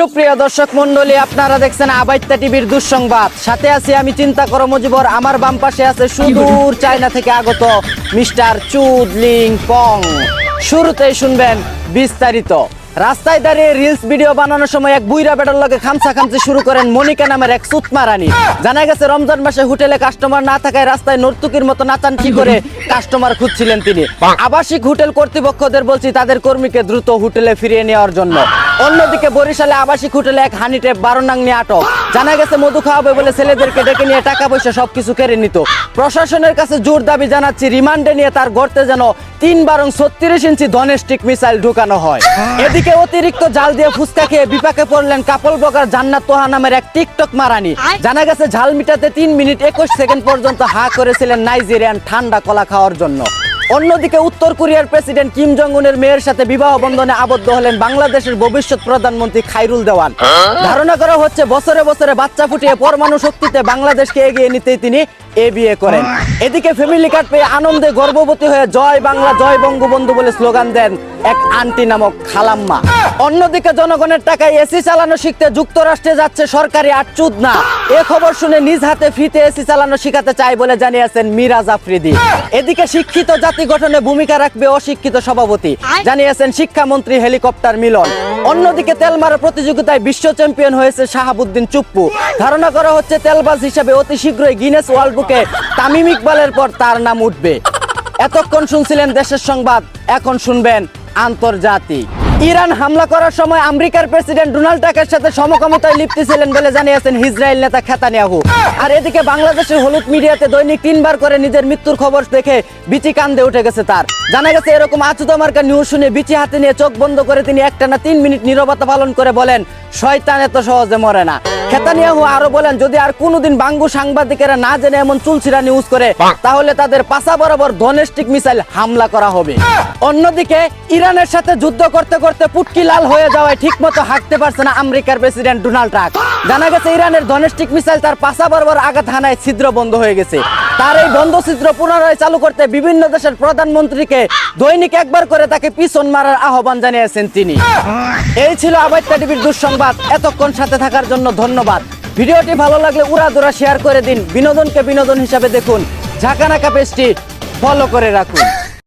সুপ্রিয় দর্শক মন্ডলী, আপনারা দেখছেন আবাইত্তা টিভির দুঃসংবাদ। সাথে আছি আমি চিন্তা করো মুজিবর। আমার বাম পাশে আছে সুদূর চায়না থেকে আগত মিস্টার চুদলিং পং। শুরুতেই শুনবেন বিস্তারিত। রাস্তায় দাঁড়িয়ে রিলস ভিডিও বানানোর সময় এক বুইরা বেটার লগে খামচি শুরু করেন মনিকা নামের এক সুতমা রানী। জানা গেছে রমজান মাসে হোটেলে কাস্টমার না থাকায় রাস্তায় নর্তুকির মতো নাচানচি করে কাস্টমার খুঁজছিলেন তিনি। আবাসিক হোটেল কর্তৃপক্ষদের বলছি তাদের কর্মীকে দ্রুত হোটেলে ফিরিয়ে নেওয়ার জন্য। অন্যদিকে বরিশালে আবাসিক হোটেলে এক হানি ট্যাপ 12 নং নিয়ে আটক। জানা গেছে মধু খাওয়াবে বলে ছেলেদেরকে ডেকে নিয়ে টাকা পয়সা সবকিছু কেড়ে নিত। প্রশাসনের কাছে জোর দাবি জানাচ্ছি, রিমান্ডে নিয়ে তার গর্তে যেন 3/36 ইঞ্চি ডোমেস্টিক মিসাইল ঢুকানো হয়। এদিকে অতিরিক্ত জাল দিয়ে ফুচকা খেয়ে বিপাকে পড়লেন কাপল ব্লগার জান্নাত তোহা নামের এক টিকটক মারানি। জানা গেছে ঝাল মিটাতে 3 মিনিট 21 সেকেন্ড পর্যন্ত হা করেছিলেন নাইজেরিয়ান ঠান্ডা কলা খাওয়ার জন্য। অন্যদিকে উত্তর কোরিয়ার প্রেসিডেন্ট কিম জং উনের মেয়ের সাথে বিবাহ বন্ধনে আবদ্ধ হলেন বাংলাদেশের ভবিষ্যৎ প্রধানমন্ত্রী খায়রুল দেওয়ান। ধারণা করা হচ্ছে বছরে বছরে বাচ্চা ফুটিয়ে পরমাণু শক্তিতে বাংলাদেশকে এগিয়ে নিতেই তিনি এ বিয়ে করেন। এদিকে ফ্যামিলি কার্ড পেয়ে আনন্দে গর্ভবতী হয়ে জয় বাংলা জয় বঙ্গবন্ধু বলে স্লোগান দেন এক আন্টি নামক খালাম্মা। অন্যদিকে জনগণের টাকায় এসি চালানো শিখতে যুক্তরাষ্ট্রে যাচ্ছে সরকারি আটচুদ না। এ খবর শুনে নিজ হাতে ফ্রিতে এসি চালানো শিখাতে চায় বলে জানিয়েছেন মিরাজ আফ্রিদি। এদিকে শিক্ষিত জাতি গঠনে ভূমিকা রাখবে অশিক্ষিত সভাপতি, জানিয়েছেন শিক্ষামন্ত্রী হেলিকপ্টার মিলন। অন্যদিকে তেলমারা প্রতিযোগিতায় বিশ্ব চ্যাম্পিয়ন হয়েছে শাহাবুদ্দিন চুপ্পু। ধারণা করা হচ্ছে তেলবাজ হিসেবে অতি শীঘ্রই গিনেস ওয়ার্ল্ড বুকে তামিম ইকবালের পর তার নাম উঠবে। এতক্ষণ শুনছিলেন দেশের সংবাদ, এখন শুনবেন আন্তর্জাতিক। ইরান হামলা করার সময় আমেরিকার প্রেসিডেন্ট ডোনাল্ড ট্রাম্পের সাথে সমকামিতায় লিপ্ত ছিলেন বলে জানিয়েছেন ইসরায়েল নেতা নেতানিয়াহু। আর এদিকে বাংলাদেশের হলুদ মিডিয়াতে দৈনিক 3 বার করে নিজের মৃত্যুর খবর দেখে বিচি কান্দে উঠে গেছে তার। জানা গেছে এরকম আচুতা মার্কা নিউজ শুনে বিচি হাতে নিয়ে চোখ বন্ধ করে তিনি একটানা 3 মিনিট নীরবতা পালন করে বলেন, শয়তান এত সহজে মরে না। নেতানিয়াহু আরো বলেন, যদি আর কোনোদিন বাঙ্গু সাংবাদিকেরা না জেনে এমন চুলছিরা নিউজ করে তাহলে তাদের পাশা বরাবর ডোমেস্টিক মিসাইল হামলা করা হবে। অন্যদিকে ইরানের সাথে যুদ্ধ করতে করতে পুটকি লাল হয়ে যাওয়ায় ঠিকমতো হাঁটতে পারছে না আমেরিকার প্রেসিডেন্ট ডোনাল্ড ট্রাম্প। জানা গেছে ইরানের ডোমেস্টিক মিসাইল তার পাশা বরাবর আঘাত হানায় ছিদ্র বন্ধ হয়ে গেছে। তার এই বন্ধ ছিদ্র পুনরায় চালু করতে বিভিন্ন দেশের প্রধানমন্ত্রীকে দৈনিক একবার করে তাকে পিছন মারার আহ্বান জানিয়েছেন তিনি। এই ছিল আবাইত্তা টিভির দুঃসংবাদ। এতক্ষণ সাথে থাকার জন্য ধন্যবাদ। ভিডিওটি ভালো লাগলে উড়াদুরা শেয়ার করে দিন। বিনোদনকে বিনোদন হিসাবে দেখুন। ঝাঁকানাকা পেজটি ফলো করে রাখুন।